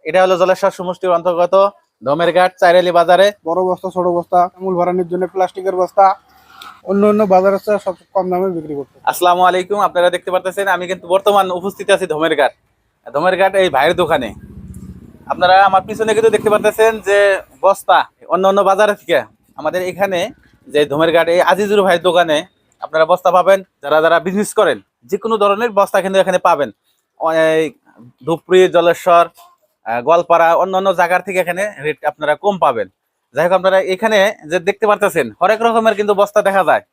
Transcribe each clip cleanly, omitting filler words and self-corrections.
এটা হলো জলেশ্বর সমষ্টির অন্তর্গত ধমেরঘাট চাইরালি বাজারে। বড় বস্তা ছোট বস্তা মূল ভরানির জন্য প্লাস্টিকের বস্তা অন্য অন্য বাজারের চেয়ে সব কম দামে বিক্রি করতে। আসসালামু আলাইকুম, আপনারা দেখতে পারতেছেন আমি কিন্তু বর্তমান উপস্থিত আছি ধমেরঘাট এই ভাইয়ের দোকানে। আপনারা আমার পিছনে কিন্তু দেখতে পারতেছেন যে বস্তা অন্য অন্য বাজারে থেকে আমাদের এখানে যে ধমেরঘাট এই আজিজুর ভাইয়ের দোকানে আপনারা বস্তা পাবেন। যারা যারা বিজনেস করেন যে কোনো ধরনের বস্তা কিন্তু এখানে পাবেন। ধুপড়ি, জলেশ্বর, গোয়ালপাড়া অন্যান্য জায়গার থেকে এখানে রেট আপনারা কম পাবেন। যাই হোক, আপনারা এখানে যে দেখতে পারতেছেন হরেক রকমের কিন্তু বস্তা দেখা যায়।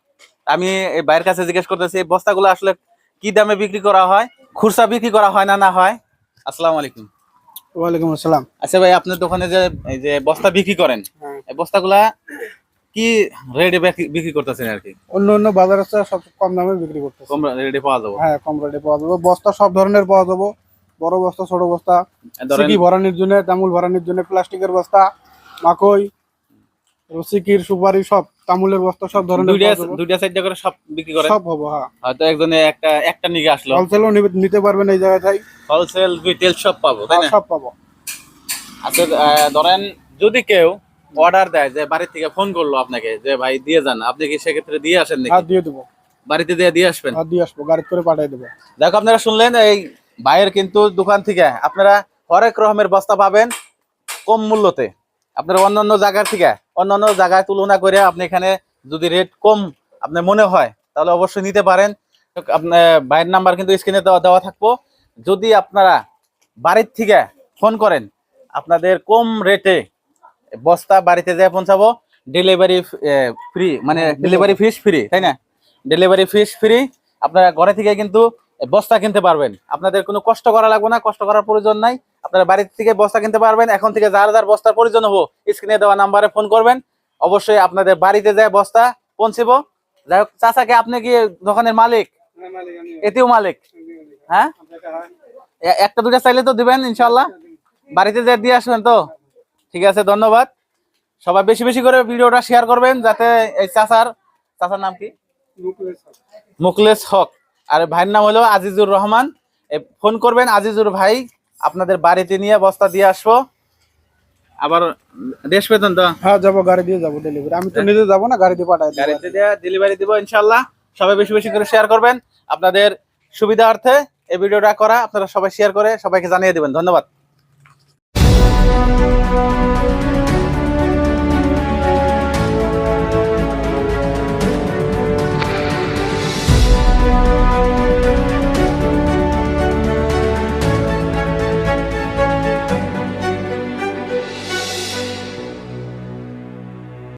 আমি এই ভাইয়ের কাছে জিজ্ঞেস করতেছি এই বস্তাগুলো আসলে কি দামে বিক্রি করা হয়, খুচরা বিক্রি করা হয় না হয়। আসসালামু আলাইকুম। ওয়ালাইকুম আসসালাম। আচ্ছা ভাই, আপনার দোকানে যে এই যে বস্তা বিক্রি করেন, এই বস্তাগুলা কি রেটে বিক্রি করতেছেন আর কি? অন্য অন্য বাজারের চেয়ে সব কম দামে বিক্রি করতে। কম রেটে পাওয়া যাবে? হ্যাঁ, কম রেটে পাওয়া যাবে। বস্তা সব ধরনের পাওয়া যাবে, বড় বস্তা ছোট বস্তা, সিকি ভরানির জন্য, তামুল ভরানির জন্য প্লাস্টিকের বস্তা, মাকই, সিকির সুপারি সব তামুলের বস্তা সব ধরনের দুইটা সাইডে করে সব বিক্রি করেন? সব হবে। হ্যাঁ, হয়তো একজনে একটা নিয়ে আসলো, হোলসেলও নিতে পারবেন এই জায়গায়। হোলসেল রিটেল সব পাবো, তাই না? সব পাবো। আচ্ছা, ধরেন যদি কেউ অর্ডার দেয় যে বাড়ি থেকে ফোন করলো আপনাকে যে ভাই দিয়ে যান, আপনি কি সেক্ষেত্রে দিয়ে আসেন নাকি? হ্যাঁ, দিয়ে দেবো। বাড়িতে দিয়ে আসবেন? হ্যাঁ, দিয়ে আসবো, গাড়ি করে পাঠিয়ে দেবো। দেখো, আপনারা শুনলেন এই ভাইয়ের কিন্তু দোকান থেকে আপনারা হরেক রকমের বস্তা পাবেন কম মূল্যতে। আপনারা অন্যান্য জায়গার থেকে অন্যান্য জায়গায় তুলনা করে আপনি এখানে যদি রেট কম আপনার মনে হয় তাহলে অবশ্যই নিতে পারেন। আপনার ভাইয়ের নাম্বার কিন্তু স্ক্রিনে দেওয়া থাকবো। যদি আপনারা বাড়ির থেকে ফোন করেন আপনাদের কম রেটে বস্তা বাড়িতে যেয়ে পৌঁছাবো। ডেলিভারি ফ্রি, মানে ডেলিভারি ফিস ফ্রি, তাই না? Delivery fees free. আপনারা ঘরে থেকে কিন্তু বস্তা কিনতে পারবেন, আপনাদের কোনো কষ্ট করা লাগবে না, কষ্ট করার প্রয়োজন নাই। আপনারা বাড়ি থেকে বস্তা কিনতে পারবেন। এখন থেকে যার যার বস্তার প্রয়োজন হবো স্ক্রিনে দেওয়া নাম্বারে ফোন করবেন, অবশ্যই আপনাদের বাড়িতে যায় বস্তা পৌঁছবো। যাই হোক, চাচাকে আপনি কি দোকানের মালিক? এতেও মালিক? হ্যাঁ, একটা দুটা চাইলে তো দিবেন ইনশাল্লাহ। বাড়িতে যায় দিয়ে আসবেন তো? ঠিক আছে, ধন্যবাদ। সবাই বেশি বেশি করে ভিডিওটা শেয়ার করবেন যাতে এই চাচার নাম কি? মুকলেশ হক। আর ভাইয়ের নাম হলো আজিজুর রহমান। ফোন করবেন আজিজুর ভাই, আপনাদের বাড়িতে নিয়ে বস্তা দিয়ে আসবো। আবার দেশ বেতন তো? হ্যাঁ, যাবো, গাড়ি দিয়ে যাবো ডেলিভারি। আমি তো নিজে যাবো না, গাড়ি দিয়ে পাঠাই, গাড়িতে দিয়ে ডেলিভারি দিব ইনশাল্লাহ। সবাই বেশি বেশি করে শেয়ার করবেন, আপনাদের সুবিধার্থে এই ভিডিওটা করা। আপনারা সবাই শেয়ার করে সবাইকে জানিয়ে দিবেন। ধন্যবাদ।